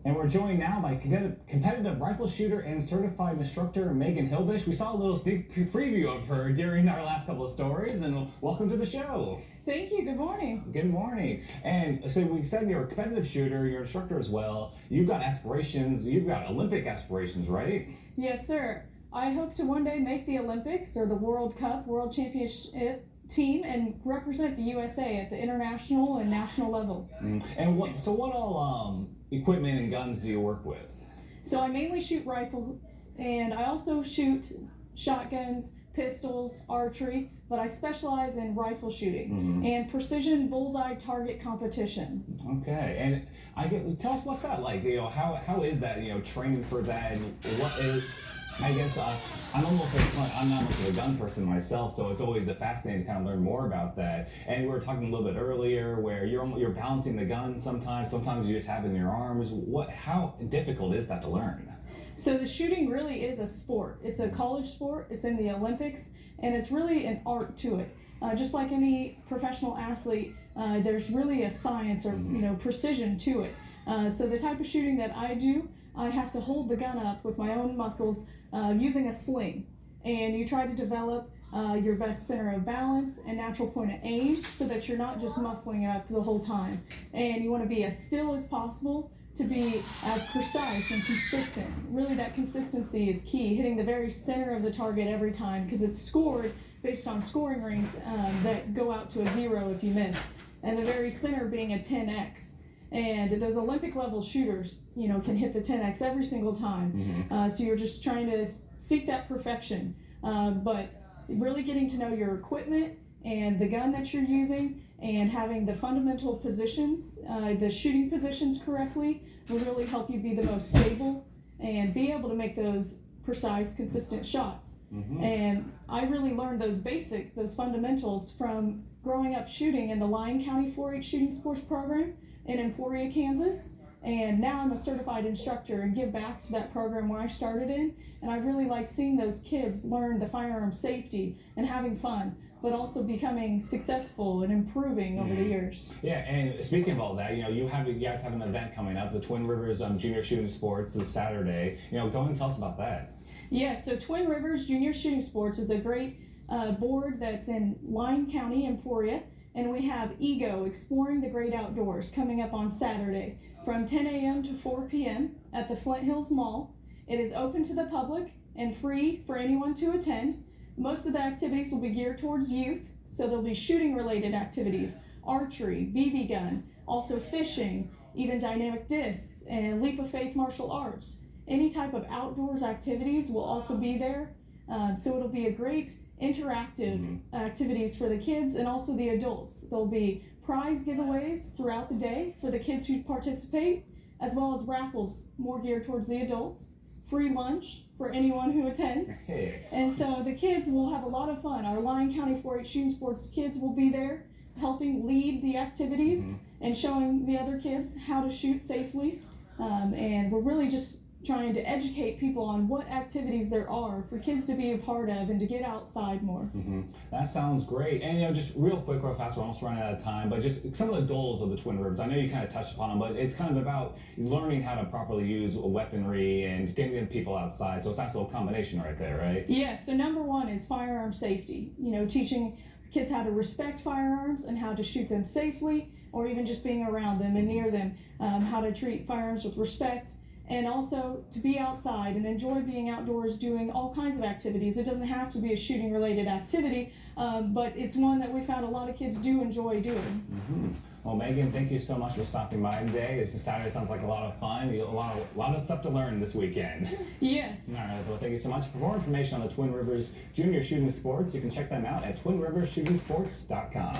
And we're joined now by competitive rifle shooter and certified instructor Megan Hilbish. We saw a little sneak preview of her during our last couple of stories, and welcome to the show. Thank you. Good morning. Good morning. And so we said you're a competitive shooter, you're an instructor as well. You've got aspirations, you've got Olympic aspirations, right? Yes, sir. I hope to one day make the Olympics or the World Cup, World Championship team, and represent the USA at the international and national level. And what all equipment and guns do you work with? So I mainly shoot rifles, and I also shoot shotguns, pistols, archery, but I specialize in rifle shooting and precision bullseye target competitions. Okay, and tell us what's that like? How is that? Training for that, and what is? I guess I'm I'm not much of a gun person myself, so it's always fascinating to kind of learn more about that. And we were talking a little bit earlier where you're balancing the gun sometimes you just have it in your arms. How difficult is that to learn? So the shooting really is a sport. It's a college sport. It's in the Olympics, and it's really an art to it. Just like any professional athlete, there's really a science or precision to it. So the type of shooting that I do, I have to hold the gun up with my own muscles using a sling, and you try to develop your best center of balance and natural point of aim so that you're not just muscling up the whole time. And you want to be as still as possible to be as precise and consistent. Really, that consistency is key, hitting the very center of the target every time, because it's scored based on scoring rings that go out to a 0 if you miss, and the very center being a 10x. And those Olympic level shooters, can hit the 10x every single time. So you're just trying to seek that perfection. But really getting to know your equipment and the gun that you're using, and having the fundamental positions, the shooting positions correctly, will really help you be the most stable and be able to make those precise, consistent shots. And I really learned those fundamentals from growing up shooting in the Lyon County 4-H shooting sports program in Emporia, Kansas. And now I'm a certified instructor and give back to that program where I started in. And I really like seeing those kids learn the firearm safety and having fun, but also becoming successful and improving over the years. Yeah, and speaking of all that, you guys have an event coming up, the Twin Rivers Junior Shooting Sports this Saturday. Go ahead and tell us about that. Yes, so Twin Rivers Junior Shooting Sports is a great board that's in Lyon County, Emporia. And we have EGO, Exploring the Great Outdoors, coming up on Saturday from 10 a.m. to 4 p.m. at the Flint Hills Mall. It is open to the public and free for anyone to attend. Most of the activities will be geared towards youth, so there'll be shooting-related activities, archery, BB gun, also fishing, even dynamic discs, and leap of faith martial arts. Any type of outdoors activities will also be there. So it'll be a great interactive activities for the kids and also the adults. There'll be prize giveaways throughout the day for the kids who participate, as well as raffles more geared towards the adults, free lunch for anyone who attends. And so the kids will have a lot of fun. Our Lyon County 4-H shooting sports kids will be there helping lead the activities and showing the other kids how to shoot safely. And we're really just trying to educate people on what activities there are for kids to be a part of and to get outside more. That sounds great. And just real quick, real fast, we're almost running out of time, but just some of the goals of the Twin Rivers. I know you kind of touched upon them, but it's kind of about learning how to properly use weaponry and getting people outside. So it's a nice little combination right there, right? Yes, so number one is firearm safety. Teaching kids how to respect firearms and how to shoot them safely, or even just being around them and near them, how to treat firearms with respect. And also to be outside and enjoy being outdoors doing all kinds of activities. It doesn't have to be a shooting related activity, but it's one that we found a lot of kids do enjoy doing. Well, Megan, thank you so much for stopping by today. This Saturday sounds like a lot of fun. A lot of stuff to learn this weekend. Yes. All right, well, thank you so much. For more information on the Twin Rivers Junior Shooting Sports, you can check them out at twinrivershootingsports.com.